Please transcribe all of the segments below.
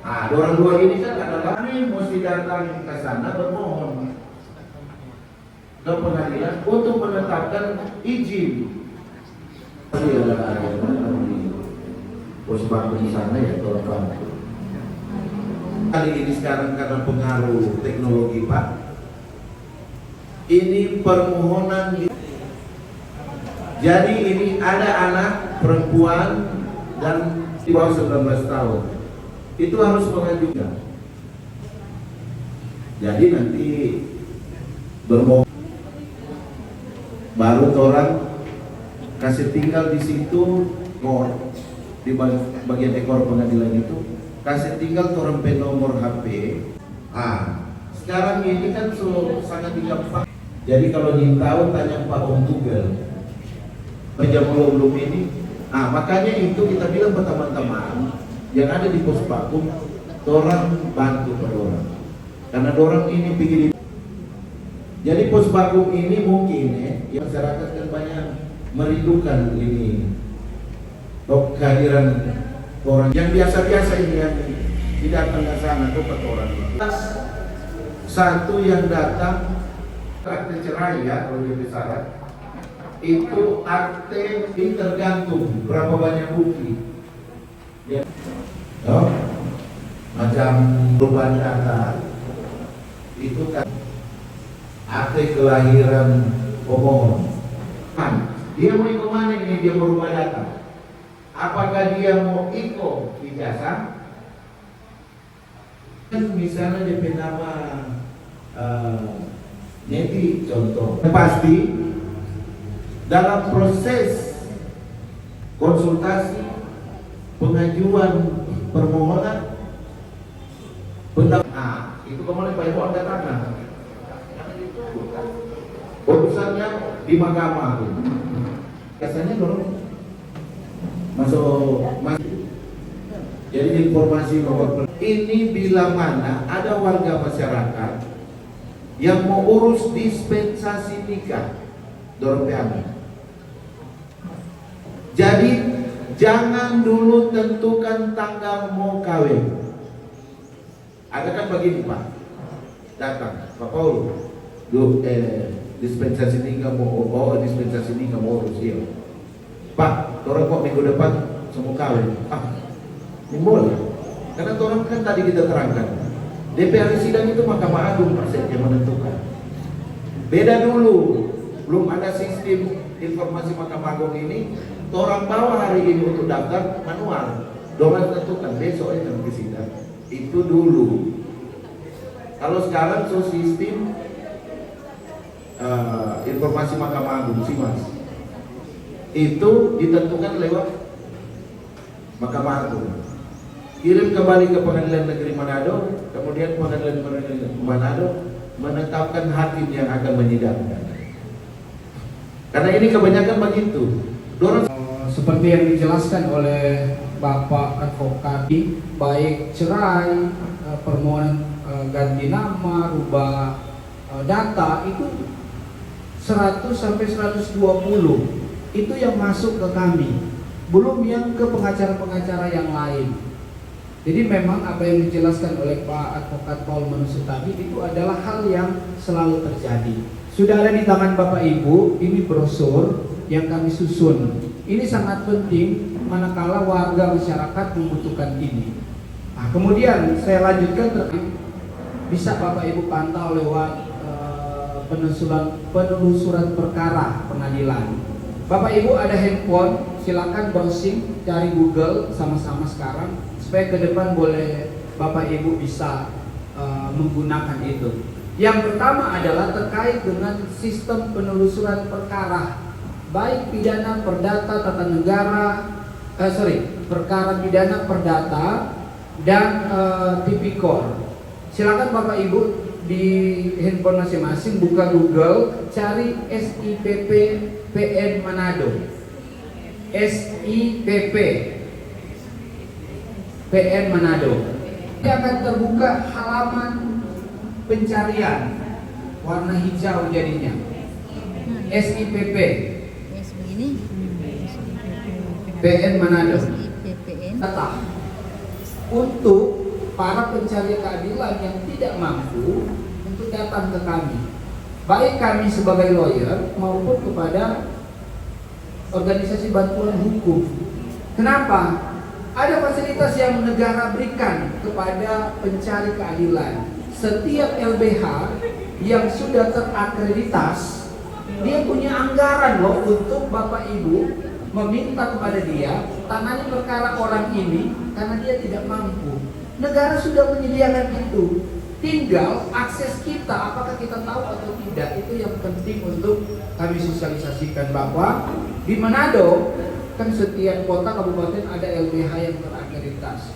Nah, orang dua ini kan adalah kami mesti datang ke sana bermohon ke pengadilan untuk menetapkan izin. Tadi ada pos bantu di sana ya, tolong bantu. Kali ini sekarang karena pengaruh teknologi Pak, ini permohonan. Jadi ini ada anak perempuan dan di bawah 19 tahun. Itu harus mengajukan. Jadi nanti bermohon baru orang kasih tinggal di situ, di bagian ekor pengadilan itu kasih tinggal orang nomor HP. Sekarang ini kan sangat gampang. Jadi kalau ingin tahu tanya Pak Om Google. Jam belum ini. Makanya itu kita bilang ke teman-teman yang ada di pos vakum, orang bantu per orang. Karena orang ini pikir. Jadi pos vakum ini mungkin ya masyarakat kan banyak merindukan ini kehadiran orang yang biasa-biasa ini yang tidak datang ke sana ke orang. Satu yang datang akte cerai ya kalau dia bicara itu akte ini tergantung berapa banyak bukti ya. Macam perubahan data itu kan akte kelahiran pemohon. Dia mau ikut mana ini, dia merubah data. Apakah dia mau ikut ijazah? Kan misalnya dia nama Neti contoh. Pasti dalam proses konsultasi pengajuan permohonan itu kemarin Pak Ibu ada tangan urusannya di mahkamah. Biasanya dorong masuk. Jadi informasi bahwa ini bila mana ada warga masyarakat yang mau urus dispensasi nikah, dorong PAM. Jadi jangan dulu tentukan tanggal mau kawin. Ada kan begini Pak, datang Pak Paul, dispensasi nikah mau dispensasi nikah mau urus dia. Pak, orang kok minggu depan semua kawin? Ini boleh. Karena orang kan tadi kita terangkan, DPR sidang itu Mahkamah Agung yang menentukan. Beda dulu, belum ada sistem informasi Mahkamah Agung ini. Orang bawa hari ini untuk daftar manual, orang tentukan besok itu ke sidang. Itu dulu. Kalau sekarang sistem informasi Mahkamah Agung sih Mas, itu ditentukan lewat Mahkamah Agung. Kirim kembali ke Pengadilan Negeri Manado, kemudian Pengadilan Negeri Manado menetapkan hakim yang akan menyidangkan. Karena ini kebanyakan begitu. Seperti yang dijelaskan oleh Bapak Advokat, baik cerai, permohonan ganti nama, rubah data itu 100 sampai 120 itu yang masuk ke kami, belum yang ke pengacara-pengacara yang lain. Jadi memang apa yang dijelaskan oleh Pak Advokat Paul Manusu tadi itu adalah hal yang selalu terjadi. Sudah ada di tangan Bapak Ibu, ini brosur yang kami susun. Ini sangat penting manakala warga masyarakat membutuhkan ini. Nah, kemudian saya lanjutkan, bisa Bapak Ibu pantau lewat penelusuran perkara pengadilan. Bapak Ibu ada handphone, silakan browsing, cari Google sama-sama sekarang supaya ke depan boleh Bapak Ibu bisa menggunakan itu. Yang pertama adalah terkait dengan sistem penelusuran perkara, baik pidana, perdata, tata negara, perkara pidana, perdata, dan tipikor. Silakan Bapak Ibu di handphone masing-masing buka Google, cari SIPP PN Manado. SIPP PN Manado. Ini akan terbuka halaman pencarian warna hijau jadinya. SIPP PN Manado. Tetap untuk para pencari keadilan yang tidak mampu untuk datang ke kami, baik kami sebagai lawyer maupun kepada organisasi bantuan hukum. Kenapa? Ada fasilitas yang negara berikan kepada pencari keadilan. Setiap LBH yang sudah terakreditas, dia punya anggaran loh untuk Bapak Ibu meminta kepada dia tangani perkara orang ini karena dia tidak mampu. Negara sudah menyediakan itu. Tinggal akses kita, apakah kita tahu atau tidak, itu yang penting untuk kami sosialisasikan. Bahwa di Manado kan setiap kota kabupaten ada LBH yang terakreditas.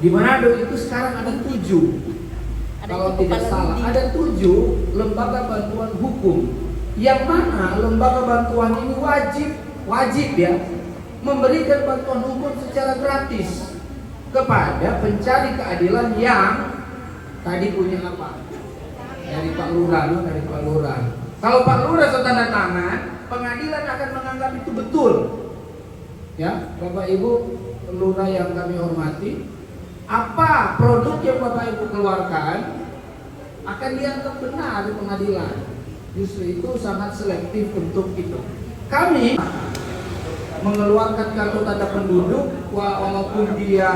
Di Manado itu sekarang ada 7, kalau tidak salah, ada 7 lembaga bantuan hukum. Yang mana lembaga bantuan ini wajib ya memberikan bantuan hukum secara gratis kepada pencari keadilan yang tadi punya apa? Dari Pak Lurah, dari Pak Lurah. Kalau Pak Lurah tanda tangan, pengadilan akan menganggap itu betul. Ya, Bapak Ibu Lurah yang kami hormati, apa produk yang Bapak Ibu keluarkan akan dianggap benar di pengadilan. Justru itu sangat selektif untuk itu. Kami mengeluarkan kartu tanda penduduk walaupun dia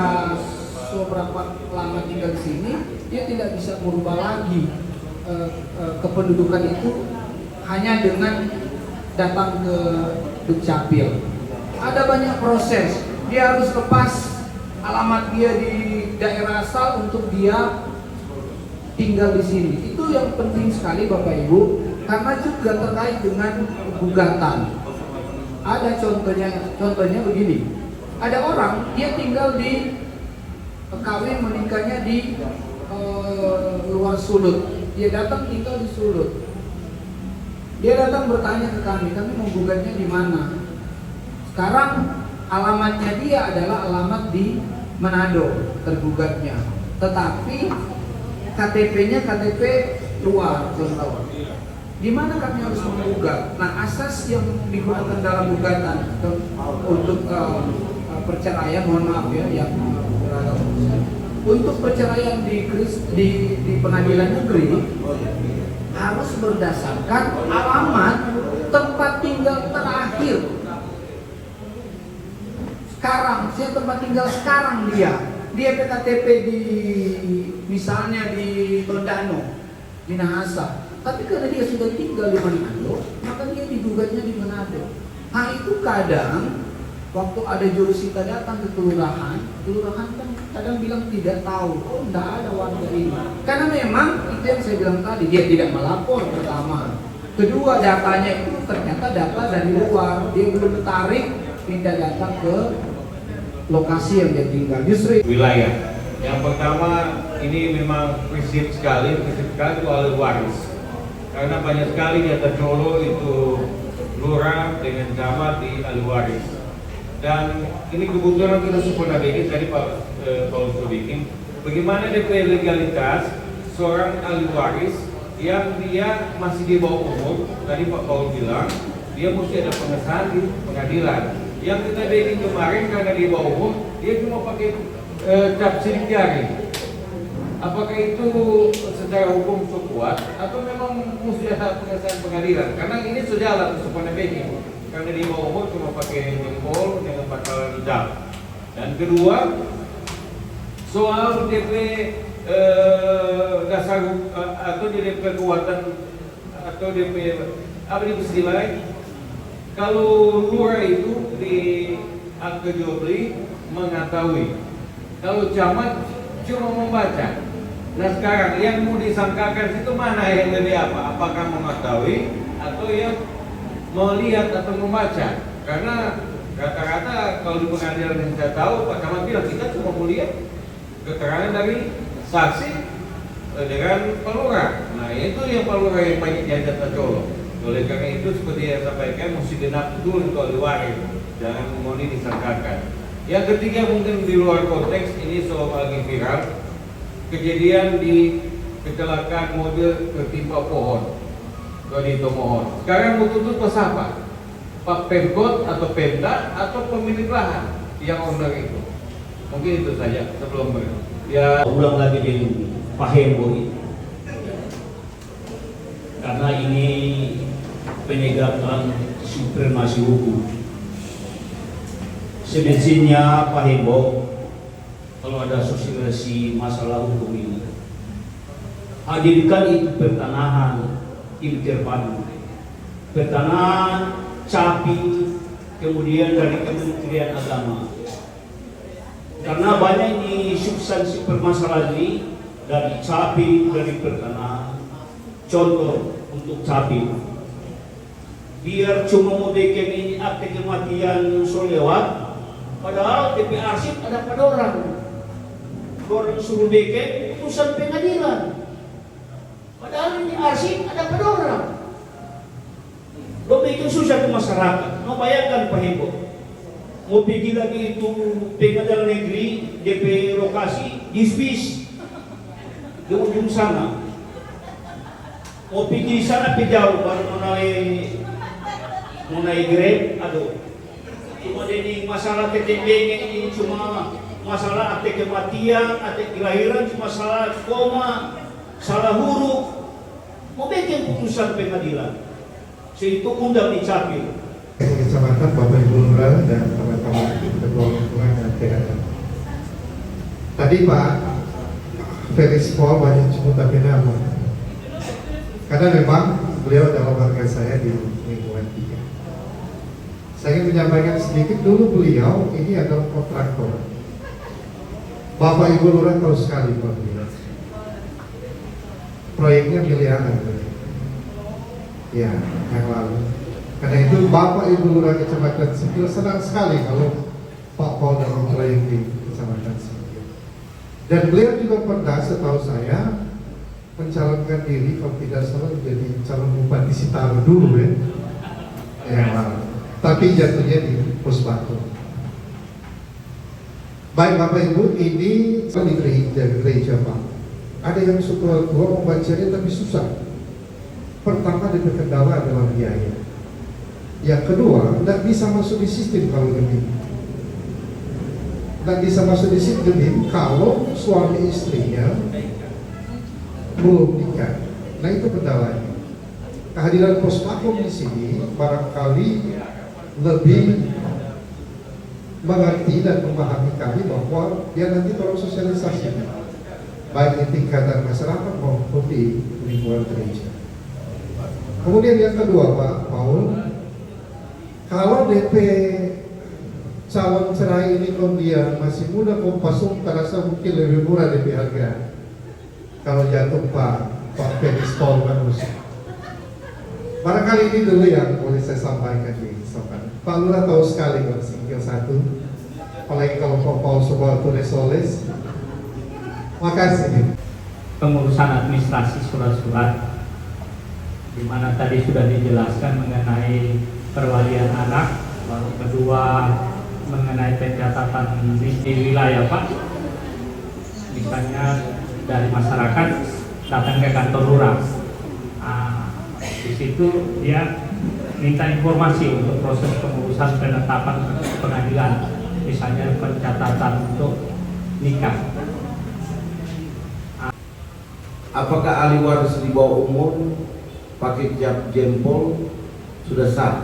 seberapa lama tinggal di sini, dia tidak bisa merubah lagi kependudukan itu hanya dengan datang ke Dukcapil. Ada banyak proses. Dia harus lepas alamat dia di daerah asal untuk dia tinggal di sini. Itu yang penting sekali Bapak Ibu, karena juga terkait dengan gugatan. Ada contohnya begini. Ada orang dia tinggal di kawin menikahnya di luar Sulut. Dia datang tinggal di Sulut. Dia datang bertanya ke kami mau gugatnya di mana? Sekarang alamatnya dia adalah alamat di Manado tergugatnya. Tetapi KTP-nya KTP luar contoh. Di mana kami harus menggugat? Nah, asas yang digunakan dalam gugatan untuk perceraian, mohon maaf ya, yang untuk perceraian di pengadilan negeri harus berdasarkan alamat tempat tinggal terakhir. Sekarang, saya tempat tinggal sekarang dia PKTP di misalnya di Tondano, di Nahasa. Tapi karena dia sudah tinggal di Manado, maka dia digugatnya di Manado. Nah itu kadang waktu ada jurusita datang ke kelurahan kan kadang bilang tidak tahu, tidak ada warga ini. Karena memang itu yang saya bilang tadi, dia tidak melapor pertama. Kedua, datanya itu ternyata data dari luar, dia belum tarik pindah data ke lokasi yang dia tinggal. Justru wilayah. Yang pertama ini memang prinsip sekali itu ahli waris. Karena banyak sekali di atas Colo itu lurah dengan camat di ahli waris. Dan ini kebetulan kita pernah bikin tadi Pak Paul sudah bikin. Bagaimana DP legalitas seorang ahli waris yang dia masih di bawah umur. Tadi Pak Paul bilang dia mesti ada pengesahan di pengadilan. Yang kita bikin kemarin karena di bawah umur dia cuma pakai cap sidik jari. Apakah itu secara hukum kuat atau memang mesti ada pengesahan pengadilan? Karena ini sejalan supaya begini. Karena di bawah umur cuma pakai jempol dengan pangkalan jam. Dan kedua, soal DP dasar atau DP kekuatan atau DP apa diistilahnya? Kalau lurah itu di angka jual beli mengetahui, kalau camat cuma membaca. Nah sekarang yang mau disangkakan itu mana yang lebih apa? Apakah mengetahui atau yang melihat atau membaca? Karena rata-rata kalau di pengadilan yang saya tahu Pak Camat bilang kita cuma melihat keterangan dari saksi dengan Pak Lurah. Nah itu yang Pak Lurah yang banyak yang data colok. Oleh karena itu seperti yang saya sampaikan mesti genap betul untuk ahli waris, jangan mau disangkakan. Yang ketiga mungkin di luar konteks ini soal lagi viral kejadian di kecelakaan mobil tertimpa pohon di Tomohon. Sekarang mau tuntut pas apa? Pak Pemkot atau Pemda atau pemilik lahan yang owner itu? Mungkin itu saja sebelum Ya ulang lagi dengan Pak Hembo itu. Karena ini penegakan supremasi hukum. Semestinya Pak Hembo, kalau ada sosialisasi masalah hukum ini, hadirkan itu pertanahan itu terpadu, pertanahan Capil, kemudian dari Kementerian Agama. Karena banyak ini substansi permasalahan ini dari Capil, dari pertanahan. Contoh untuk Capil, biar cuma mau bikin ini akte kematian so lewat, padahal DP arsip ada pada orang suruh bikin putusan pengadilan, padahal ini arsip ada pada orang. Lo bikin susah ke masyarakat. Mau bayangkan Pak Hembo, mau pergi lagi itu pengadilan negeri DP lokasi dispis di ujung sana. Mau pergi sana jauh baru mengenai grade, aduh. Cuma ini masalah ketembeng ini cuma masalah akte kematian, akte kelahiran, cuma salah koma, salah huruf. Mau bikin putusan pengadilan. Itu undang dicapil. Kecamatan Bapak Ibu Lurah dan teman-teman ketua lingkungan dan THR. Tadi Pak Feris Paul banyak sebut tapi nama. Karena memang beliau adalah warga saya di lingkungan 3. Saya ingin menyampaikan sedikit dulu, beliau ini adalah kontraktor. Bapak Ibu Lurah tahu sekali Pak beliau. Proyeknya miliaran. Ya, yang lalu. Karena itu Bapak Ibu Lurah Kecamatan Sipil senang sekali kalau Pak Paul dalam proyek di Kecamatan Sipil. Dan beliau juga pernah, setahu saya, mencalonkan diri kalau tidak salah menjadi calon bupati Sitaro dulu ya. Yang lalu. Tapi jatuhnya di Pusbatu. Baik Bapak Ibu, ini di gereja Pak. Ada yang tua membacanya tapi susah. Pertama dari kendala adalah biaya. Yang kedua, tidak bisa masuk di sistem kalau demi. Tidak bisa masuk di sistem kalau suami istrinya belum nikah. Nah itu kendalanya. Kehadiran Puspakom di sini barangkali lebih mengerti dan memahami kami bahwa dia nanti tolong sosialisasi baik di tingkatan masyarakat maupun di lingkungan gereja. Kemudian yang kedua Pak Paul, kalau DP calon cerai ini kalau dia masih muda kompasum, terasa mungkin lebih murah DP harga. Kalau jatuh Pak Feris Paul manusia. Barangkali ini dulu yang boleh saya sampaikan di sopan. Pak Lurah tahu sekali kalau singgil satu, apalagi kalau Pak Paul sebuah tulis-tulis. Makasih. Pengurusan administrasi surat-surat, di mana tadi sudah dijelaskan mengenai perwalian anak, lalu kedua mengenai pencatatan di wilayah Pak, misalnya dari masyarakat datang ke kantor lurah. Di situ dia minta informasi untuk proses pengurusan penetapan pengadilan, misalnya pencatatan untuk nikah. Apakah ahli waris di bawah umur pakai cap jempol sudah sah?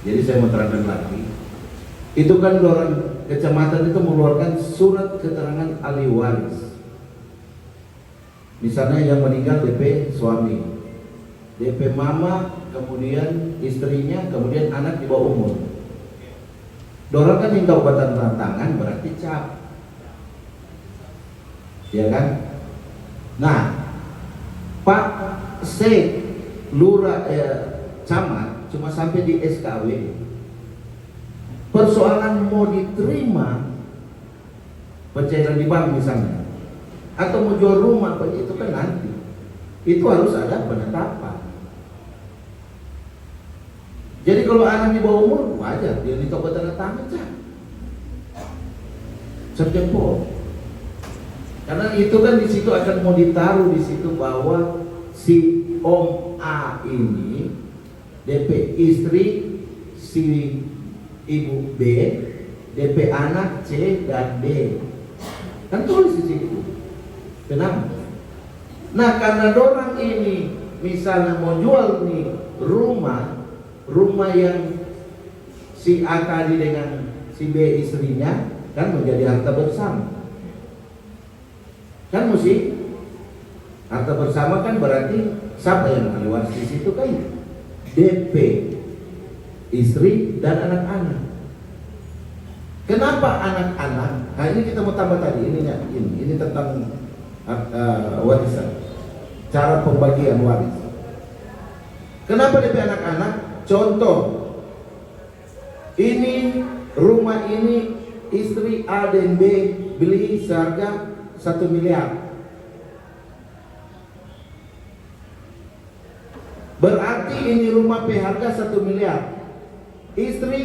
Jadi saya mau terangkan lagi. Itu kan orang kecamatan itu mengeluarkan surat keterangan ahli waris. Misalnya yang meninggal DP suami, DP mama, kemudian istrinya, kemudian anak di bawah umur. Dorang kan minta obatan tangan berarti cap, ya kan? Nah, Pak C lurah camat cuma sampai di SKW. Persoalan mau diterima pencairan di bank misalnya, atau mau jual rumah, itu kan nanti. Itu harus ada penetapan. Jadi kalau anak di bawah umur wajar dia minta tanda tangan cap jempol. Karena itu kan di situ akan mau ditaruh di situ bahwa si Om A ini DP istri si Ibu B, DP anak C dan D. Kan tulis di situ. Kenapa? Nah, karena dorang ini misalnya mau jual nih rumah yang si A tadi dengan si B istrinya, kan menjadi harta bersama. Kan mesti harta bersama, kan berarti siapa yang ahli waris di situ kan? DP, istri dan anak-anak. Kenapa anak-anak? Nah, ini kita mau tambah tadi, ini tentang warisan, cara pembagian waris. Kenapa DP anak-anak? Contoh, ini rumah ini istri A dan B beli seharga 1 miliar. Berarti ini rumah P harga 1 miliar. Istri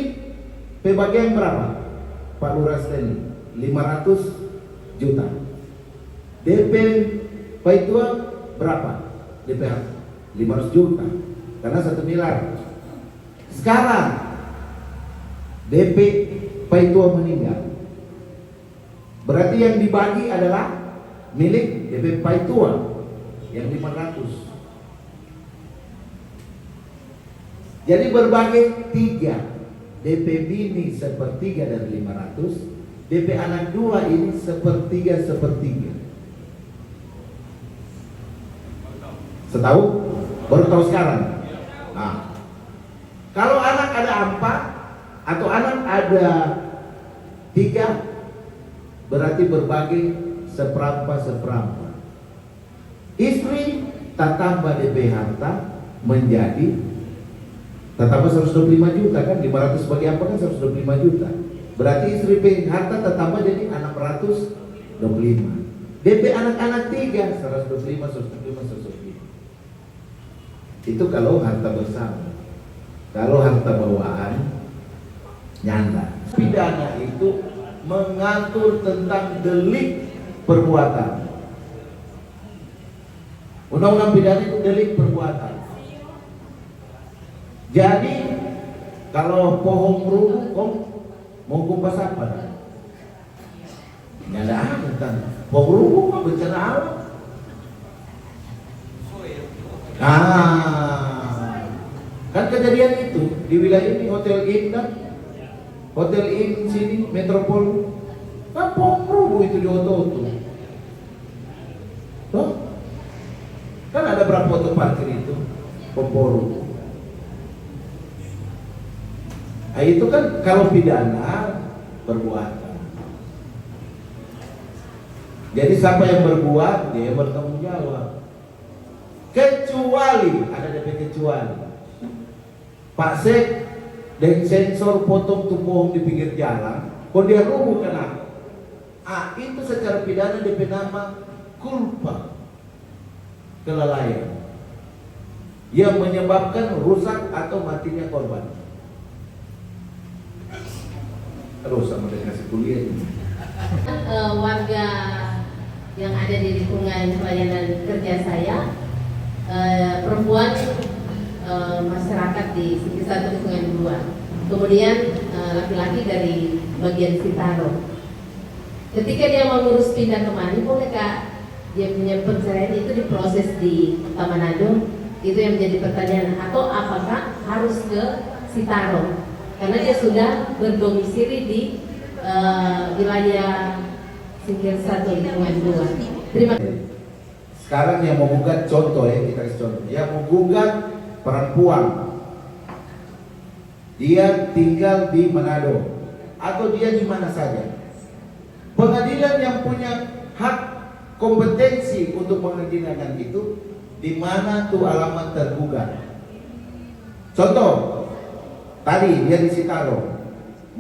P bagian berapa? Pak Lurah Steni 500 juta. DP Pak Itua berapa? DP 500 juta. Karena 1 miliar. Sekarang DP Pak Itua meninggal. Berarti yang dibagi adalah milik DP Pak Itua yang 500. Jadi berbagi 3. DP bini 1/3 dari 500, DP anak 2 ini 1/3. Setahu? Baru tahu sekarang. Nah, kalau anak ada 4 atau anak ada 3, berarti berbagi seperempat. Istri tak tambah DP harta menjadi tambah 125 juta kan, 500 bagi apa kan 125 juta. Berarti istri P harta tambah jadi 625. DP anak-anak 3 125. Itu kalau harta bersama. Kalau harta bawaan nyanda. Pidana itu mengatur tentang delik perbuatan. Undang-undang pidana itu delik perbuatan. Jadi kalau pohon rubuh, mau kumpas apa? Nggak ada kan? Pohon rubuh mah bencana alam. Kan kejadian itu di wilayah ini Hotel Inn sini Metropol, kan pohon rubuh itu di Oto-Oto. Tuh, kan ada berapa auto parkir itu pohon rubuh. Nah, itu kan kalau pidana perbuatan. Jadi siapa yang berbuat dia bertanggung jawab. Kecuali ada DP kecuali. Pak Sek dan sensor potong tuh pohon di pinggir jalan, kok dia rubuh kena. Itu secara pidana DP nama culpa, kelalaian yang menyebabkan rusak atau matinya korban. Terus sama dengan kasih kuliah ini. Warga yang ada di lingkungan pelayanan kerja saya, perempuan masyarakat di satu lingkungan 2, kemudian laki-laki dari bagian Sitaro. Ketika dia mau ngurus pindah kemana, bolehkah dia punya perceraian itu diproses di Kota Manado? Itu yang menjadi pertanyaan. Atau apakah harus ke Sitaro? Karena dia sudah berdomisili di wilayah Singkil 1 lingkungan 2. Terima kasih. Sekarang yang mau gugat, contoh ya, kita kasih contoh. Yang mau gugat perempuan, dia tinggal di Manado atau dia di mana saja. Pengadilan yang punya hak kompetensi untuk mengadilkan itu, di mana tuh alamat tergugat. Contoh, tadi dia di Sitaro,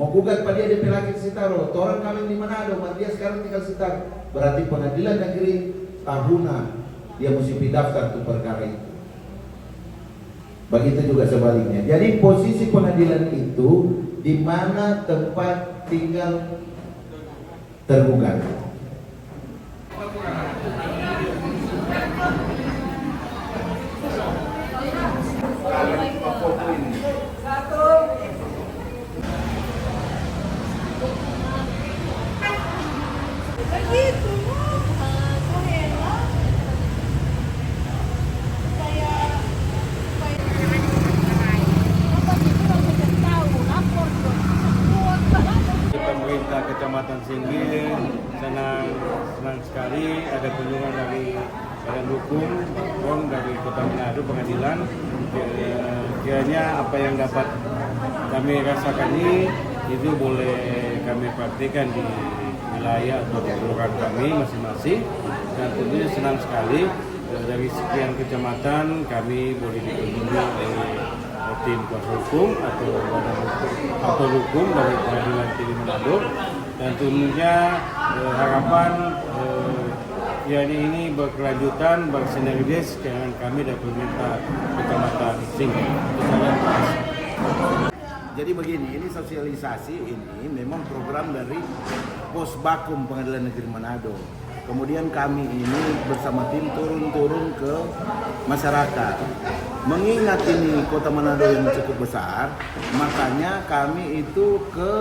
mau gugat pada dia laki di Sitaro, orang kawin di Manado, dia sekarang tinggal Sitaro. Berarti pengadilan negeri tahunan dia mesti daftar tuh perkara itu. Begitu juga sebaliknya. Jadi posisi pengadilan itu di mana tempat tinggal tergugat. Begitu. Kecamatan Singgil senang sekali ada kunjungan dari Badan Hukum maupun dari Kota Manado Pengadilan. Kiranya apa yang dapat kami rasakan ini itu boleh kami praktikkan di wilayah atau di kelurahan kami masing-masing, dan tentunya senang sekali dari sekian kecamatan kami boleh dikunjungi oleh tim kuasa hukum atau badan hukum dari Pengadilan Tinggi Manado, dan tentunya harapan ini berkelanjutan, bersinergis dengan kami dan pemerintah Kecamatan Singgil. Jadi begini, ini sosialisasi ini memang program dari Posbakum Pengadilan Negeri Manado. Kemudian kami ini bersama tim turun ke masyarakat. Mengingat ini Kota Manado yang cukup besar, makanya kami itu ke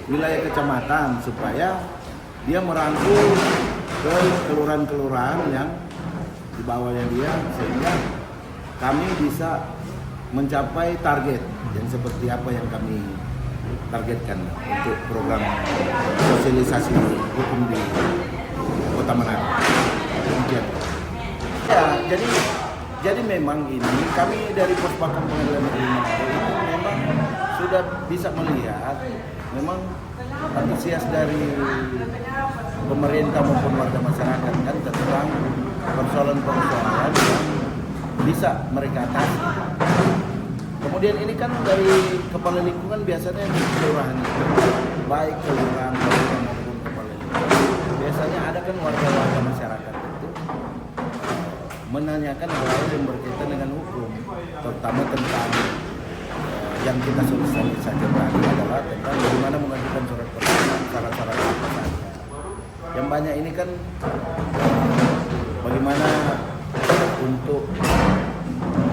wilayah kecamatan supaya dia merangkul ke kelurahan-kelurahan yang di bawahnya dia, sehingga kami bisa mencapai target yang seperti apa yang kami targetkan untuk program sosialisasi hukum di Kota Manado. Ya, jadi memang ini kami dari Pospakum Pengadilan Negeri Manado itu memang sudah bisa melihat memang antusias dari pemerintah maupun warga masyarakat kan tentang persoalan-persoalan yang bisa mereka atasi. Kemudian ini kan dari kepala lingkungan biasanya di kelurahan itu, baik kelurahan maupun kepala lingkungan, biasanya ada kan warga-warga masyarakat itu menanyakan hal-hal yang berkaitan dengan hukum, terutama tentang yang kita sosialisasikan tadi adalah tentang bagaimana mengajukan surat permohonan, syarat-syarat apa saja. Yang banyak ini kan bagaimana untuk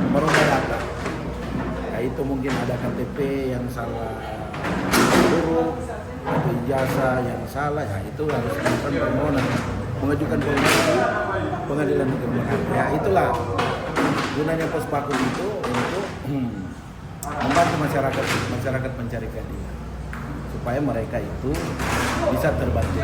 merubah data. Nah, itu mungkin ada KTP yang salah huruf atau ijazah yang salah, ya itu harus dilakukan permohonan, mengajukan permohonan Pengadilan Negeri Manado. Ya itulah gunanya Pospakum itu untuk membantu masyarakat mencari keadilan supaya mereka itu bisa terbantu.